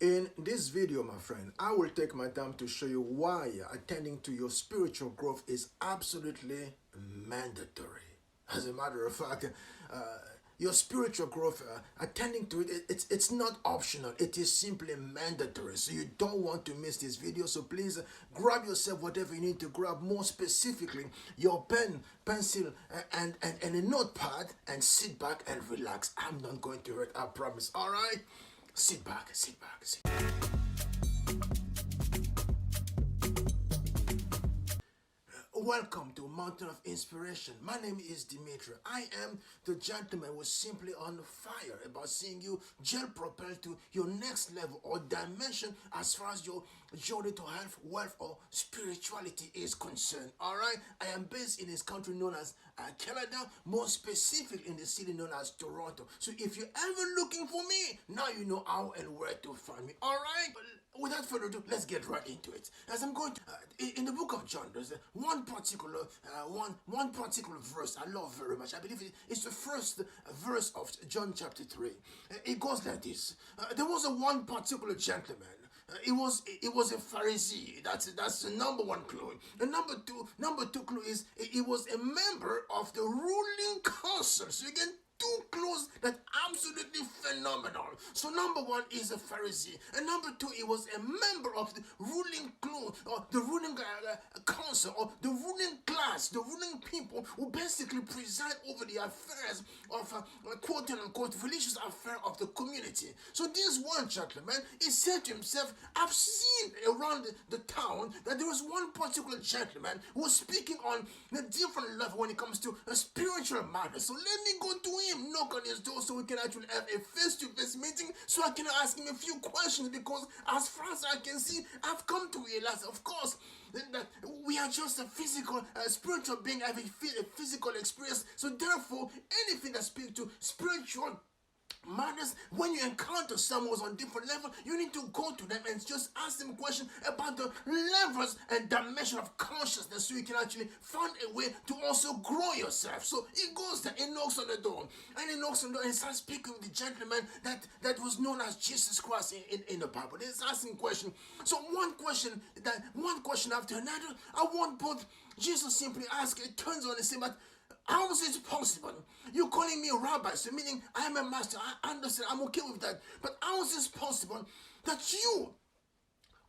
In this video, my friend, I will take my time to show you why attending to your spiritual growth is absolutely mandatory. As a matter of fact, your spiritual growth, attending to it, it's not optional. It is simply mandatory. So you don't want to miss this video. So please grab yourself whatever you need to grab. More specifically, your pen, pencil, and a notepad, and sit back and relax. I'm not going to hurt. I promise. All right. Sit back, sit back, sit back. Welcome to Mountain of Inspiration. My name is Dimitri. I am the gentleman who is simply on fire about seeing you gel propel to your next level or dimension as far as your journey to health, wealth, or spirituality is concerned. Alright, I am based in this country known as Canada, more specific in the city known as Toronto. So if you're ever looking for me, now you know how and where to find me. Alright, without further ado, let's get right into it. As I'm going to, in the book of John, there's one particular verse I love very much. I believe it's the first verse of John chapter 3. It goes like this. There was one particular gentleman. It was a Pharisee. That's the number one clue. The number two clue is he was a member of the ruling council. So you can two clues that absolutely phenomenal. So number one is a Pharisee, and number two, he was a member of the ruling clue or the ruling council or the ruling class, the ruling people who basically preside over the affairs of quote unquote religious affair of the community. So this one gentleman, he said to himself, I've seen around the town that there was one particular gentleman who was speaking on a different level when it comes to a spiritual matter. So let me go to him, knock on his door so we can actually have a face-to-face meeting so I can ask him a few questions, because as far as I can see, I've come to realize, of course, that we are just a physical, spiritual being having a physical experience. So therefore, anything that speaks to spiritual matters, when you encounter someone who's on different level, you need to go to them and just ask them questions about the levels and dimension of consciousness so you can actually find a way to also grow yourself. So he goes there, he knocks on the door, and starts speaking with the gentleman that was known as Jesus Christ in the Bible. He's asking questions. So one question after another, at one point, Jesus simply asks, it turns on and says, but how is it possible? You're calling me a rabbi, so meaning I'm a master. I understand, I'm okay with that. But how is it possible that you,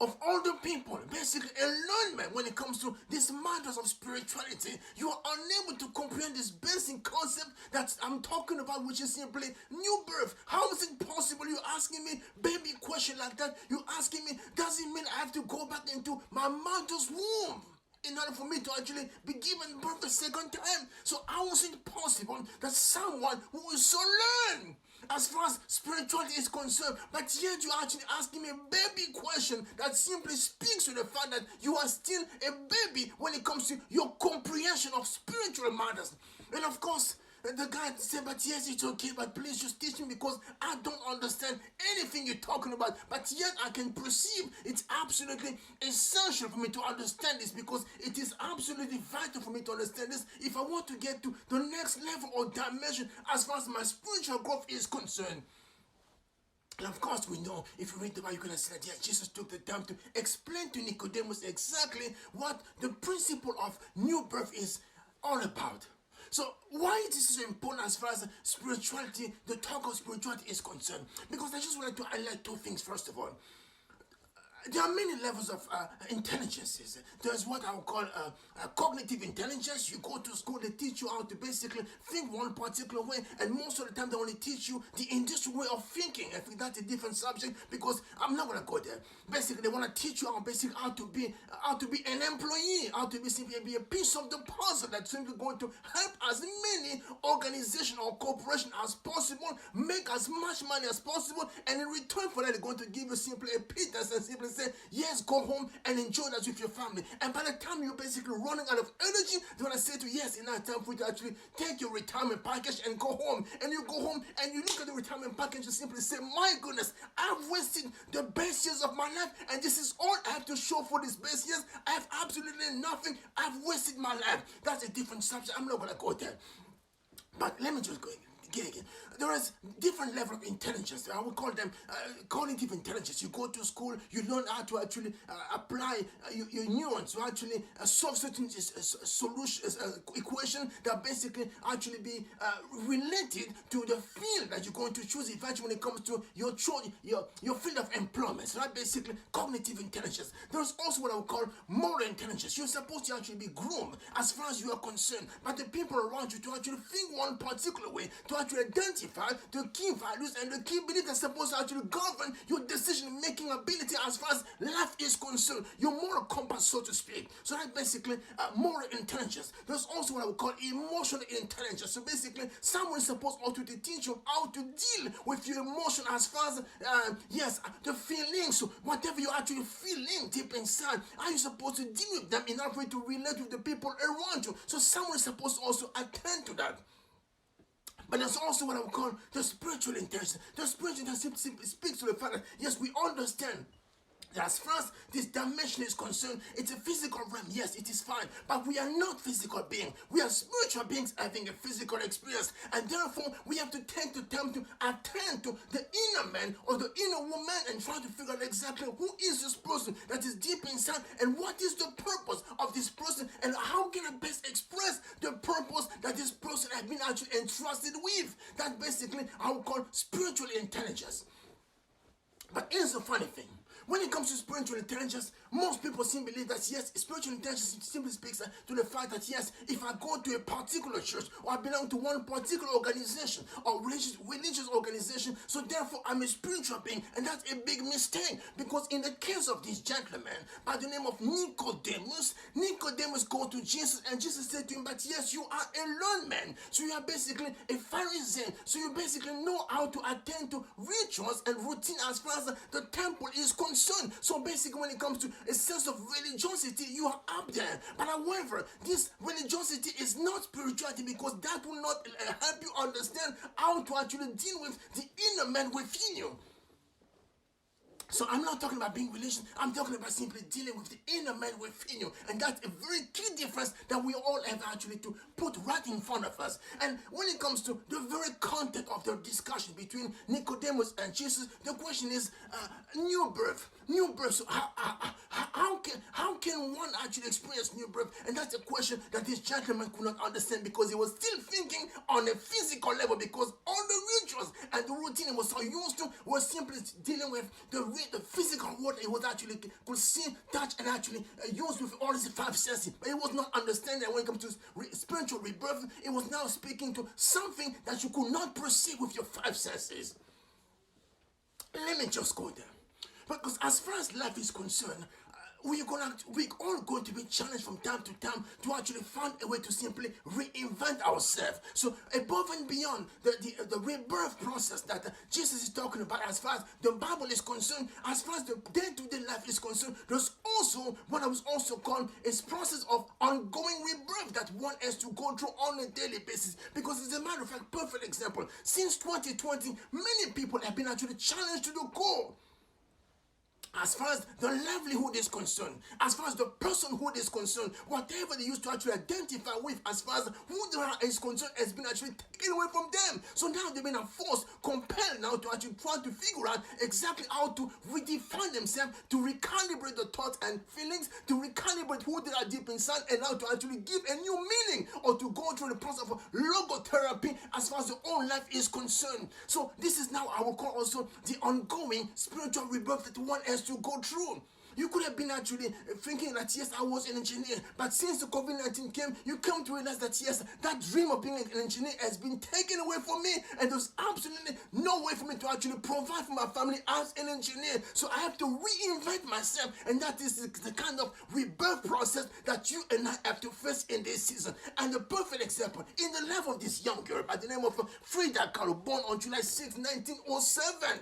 of all the people, basically a learned when it comes to these matters of spirituality, you are unable to comprehend this basic concept that I'm talking about, which is simply new birth? How is it possible? You're asking me baby question like that. You're asking me, does it mean I have to go back into my mother's womb in order for me to actually be given birth a second time? So how is it possible that someone who is so learned as far as spirituality is concerned, but yet you're actually asking me a baby question that simply speaks to the fact that you are still a baby when it comes to your comprehension of spiritual matters? And of course, the guy said, but yes, it's okay, but please just teach me, because I don't understand anything you're talking about. But yet I can perceive it's absolutely essential for me to understand this, because it is absolutely vital for me to understand this if I want to get to the next level or dimension as far as my spiritual growth is concerned. And of course, we know, if you read the Bible, you're going to see that, yes, Jesus took the time to explain to Nicodemus exactly what the principle of new birth is all about. So why this is so important as far as spirituality, the talk of spirituality is concerned? Because I just wanted to highlight two things. First of all, there are many levels of intelligences. There's what I would call cognitive intelligence. You go to school, they teach you how to basically think one particular way, and most of the time they only teach you the industrial way of thinking. I think that's a different subject, because I'm not gonna go there. Basically, they want to teach you how to be an employee, how to be a piece of the puzzle that's simply going to help as many organizations or corporations as possible make as much money as possible, and in return for that, they're going to give you simply a pittance and simply say, yes, go home and enjoy that with your family. And by the time you're basically running out of energy, they're going to say to you, yes, it's now time for you to actually take your retirement package and go home. And you go home and you look at the retirement package and simply say, my goodness, I've wasted the best years of my life, and this is all I have to show for these best years. I have absolutely nothing. I've wasted my life. That's a different subject. I'm not going to go there. But let me just go There is different level of intelligence. I would call them cognitive intelligence. You go to school, you learn how to actually apply your neurons to actually solve certain solutions, equation that basically actually be related to the field that you're going to choose eventually when it comes to your field of employment. So that's basically cognitive intelligence. There's also what I would call moral intelligence. You're supposed to actually be groomed as far as you are concerned by the people around you to actually think one particular way, to actually identify the key values and the key beliefs that's supposed to actually govern your decision-making ability as far as life is concerned, your moral compass, so to speak. So that's basically moral intelligence. There's also what I would call emotional intelligence. So basically, someone is supposed also to teach you how to deal with your emotion as far as, the feelings, so whatever you're actually feeling deep inside, are you supposed to deal with them in order for you to relate with the people around you? So someone is supposed to also attend to that. But there's also what I would call the spiritual intelligence. The spiritual intelligence simply speaks to the fact that, yes, we understand that as far as this dimension is concerned, it's a physical realm. Yes, it is fine. But we are not physical beings. We are spiritual beings having a physical experience. And therefore, we have to take the time to attend to the inner man or the inner woman and try to figure out exactly who is this person that is deep inside and what is the purpose of this person and how can I best express the purpose that this person has been actually entrusted with. That's basically I would call spiritual intelligence. But here's the funny thing. When it comes to spiritual intelligence, most people seem to believe that yes, spiritual intelligence simply speaks to the fact that yes, if I go to a particular church or I belong to one particular organization or religious organization, so therefore I'm a spiritual being, and that's a big mistake because in the case of this gentleman by the name of Nicodemus go to Jesus and Jesus said to him, but yes, you are a learned man, so you are basically a Pharisee, so you basically know how to attend to rituals and routine as far as the temple is concerned. So basically when it comes to a sense of religiosity, you are up there. But however, this religiosity is not spirituality because that will not help you understand how to actually deal with the inner man within you. So I'm not talking about being religious. I'm talking about simply dealing with the inner man within you. And that's a very key difference that we all have actually to put right in front of us. And when it comes to the very content of the discussion between Nicodemus and Jesus, the question is new birth. New birth. So how can one actually experience new birth? And that's a question that this gentleman could not understand because he was still thinking on a physical level because all the rituals and the routine he was so used to was simply dealing with the physical world he was actually could see, touch, and actually use with all his five senses. But he was not understanding that when it comes to spiritual rebirth, it was now speaking to something that you could not perceive with your five senses. Let me just go there. Because as far as life is concerned, we're all going to be challenged from time to time to actually find a way to simply reinvent ourselves. So above and beyond the rebirth process that Jesus is talking about, as far as the Bible is concerned, as far as the day-to-day life is concerned, there's also what I was also called a process of ongoing rebirth that one has to go through on a daily basis. Because as a matter of fact, perfect example, since 2020, many people have been actually challenged to the core. As far as the livelihood is concerned, as far as the personhood is concerned, whatever they used to actually identify with as far as who they are is concerned has been actually taken away from them. So now they've been forced, compelled now to actually try to figure out exactly how to redefine themselves, to recalibrate the thoughts and feelings, to recalibrate who they are deep inside, and now to actually give a new meaning or to go through the process of logotherapy as far as their own life is concerned. So this is now I will call also the ongoing spiritual rebirth that one has to go through. You could have been actually thinking that yes, I was an engineer, but since the COVID-19 came, you come to realize that yes, that dream of being an engineer has been taken away from me, and there's absolutely no way for me to actually provide for my family as an engineer. So I have to reinvent myself, and that is the kind of rebirth process that you and I have to face in this season. And the perfect example in the life of this young girl by the name of Frida Kahlo, born on July 6, 1907.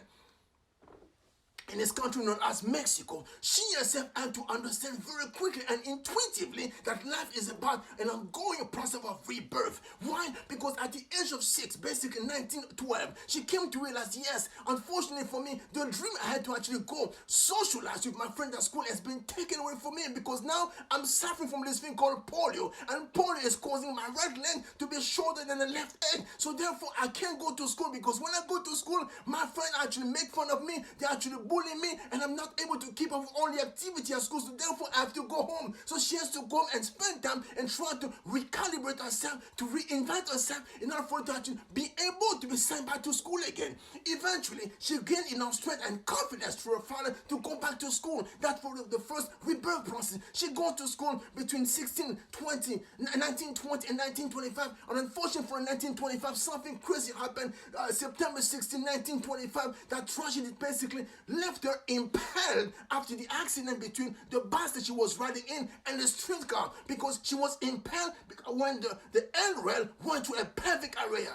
In in this country known as Mexico, she herself had to understand very quickly and intuitively that life is about an ongoing process of rebirth. Why? Because at the age of 6, basically 1912, she came to realize, yes, unfortunately for me, the dream I had to actually go socialize with my friends at school has been taken away from me, because now I'm suffering from this thing called polio, and polio is causing my right leg to be shorter than the left leg. So therefore, I can't go to school, because when I go to school, my friends actually make fun of me, they actually bully me, and I'm not able to keep up with all the activity at school. So therefore, I have to go home. So she has to go and spend time and try to recalibrate herself, to reinvent herself in order for her to actually be able to be sent back to school again. Eventually, she gained enough strength and confidence through her father to go back to school. That's for the first rebirth process. She goes to school between 1920 and 1925. And unfortunately for 1925, something crazy happened. September 16, 1925, that tragedy basically left her impaled after the accident between the bus that she was riding in and the streetcar, because she was impaled when the handrail went to a pelvic area.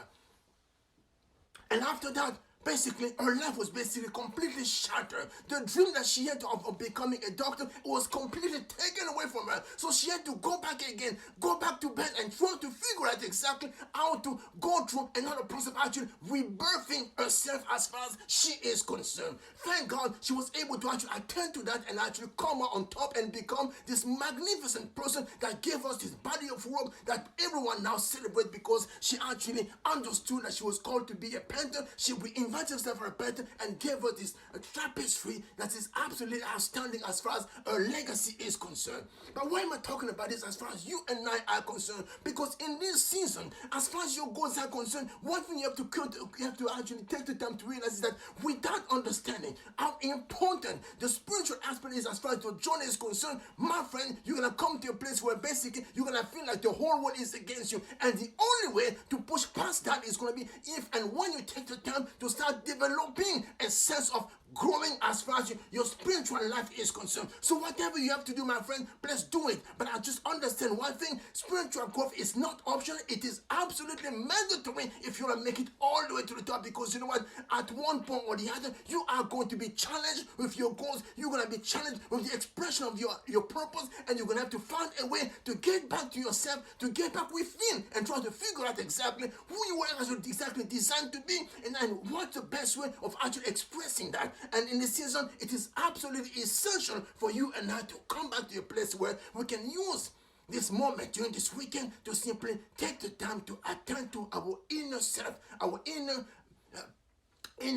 And after that, basically, her life was basically completely shattered. The dream that she had of becoming a doctor was completely taken away from her. So she had to go back again, go back to bed and try to figure out exactly how to go through another process of actually rebirthing herself as far as she is concerned. Thank God she was able to actually attend to that and actually come out on top and become this magnificent person that gave us this body of work that everyone now celebrates, because she actually understood that she was called to be a painter. She reinvented herself for a painter and gave her this tapestry that is absolutely outstanding as far as her legacy is concerned. But why am I talking about this as far as you and I are concerned? Because in this season, as far as your goals are concerned, one thing you have to actually take the time to realize is that without understanding how important the spiritual aspect is as far as your journey is concerned, my friend, you're gonna come to a place where basically you're gonna feel like the whole world is against you, and the only way to push past that is gonna be if and when you take the time to start developing a sense of growing as far as your spiritual life is concerned. So whatever you have to do, my friend, please do it. But I just understand one thing: spiritual growth is not optional. It is absolutely mandatory if you want to make it all the way to the top, because you know what, at one point or the other, you are going to be challenged with your goals. You're going to be challenged with the expression of your purpose, and you're going to have to find a way to get back to yourself, to get back within and try to figure out exactly who you were exactly designed to be, and what's the best way of actually expressing that. And in this season, it is absolutely essential for you and I to come back to a place where we can use this moment during this weekend to simply take the time to attend to our inner self, our inner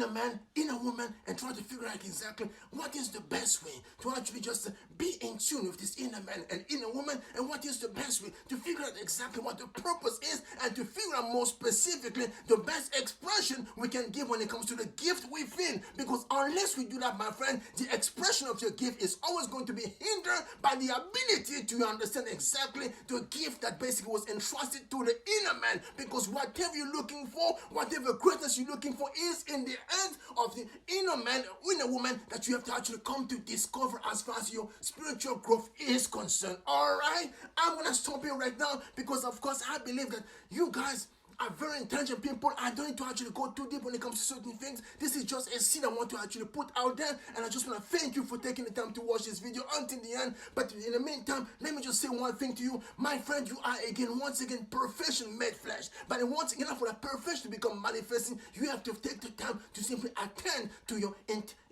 man, inner woman, and try to figure out exactly what is the best way to actually just be in tune with this inner man and inner woman, and what is the best way to figure out exactly what the purpose is, and to figure out more specifically the best expression we can give when it comes to the gift within. Because unless we do that, my friend, the expression of your gift is always going to be hindered by the ability to understand exactly the gift that basically was entrusted to the inner man. Because whatever you're looking for, whatever greatness you're looking for, is in the hands of the inner man, inner woman, that you have to actually come to discover as far as your spiritual growth is concerned. All right, I'm gonna stop here right now, because of course I believe that you guys are very intelligent people. I don't need to actually go too deep when it comes to certain things. This is just a seed I want to actually put out there, and I just want to thank you for taking the time to watch this video until the end. But in the meantime, let me just say one thing to you, my friend. You are once again perfection made flesh. But once again, for that perfection to become manifesting, you have to take the time to simply attend to your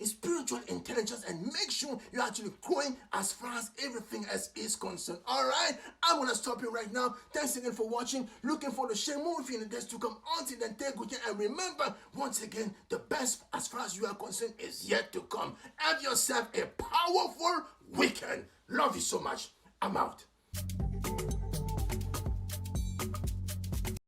spiritual intelligence and make sure you're actually growing as far as everything else is concerned. All right, I'm gonna stop here right now. Thanks again for watching. Looking forward to share more with you in the days to come. Until then, take good care, and remember, once again, the best as far as you are concerned is yet to come. Have yourself a powerful weekend. Love you so much. I'm out.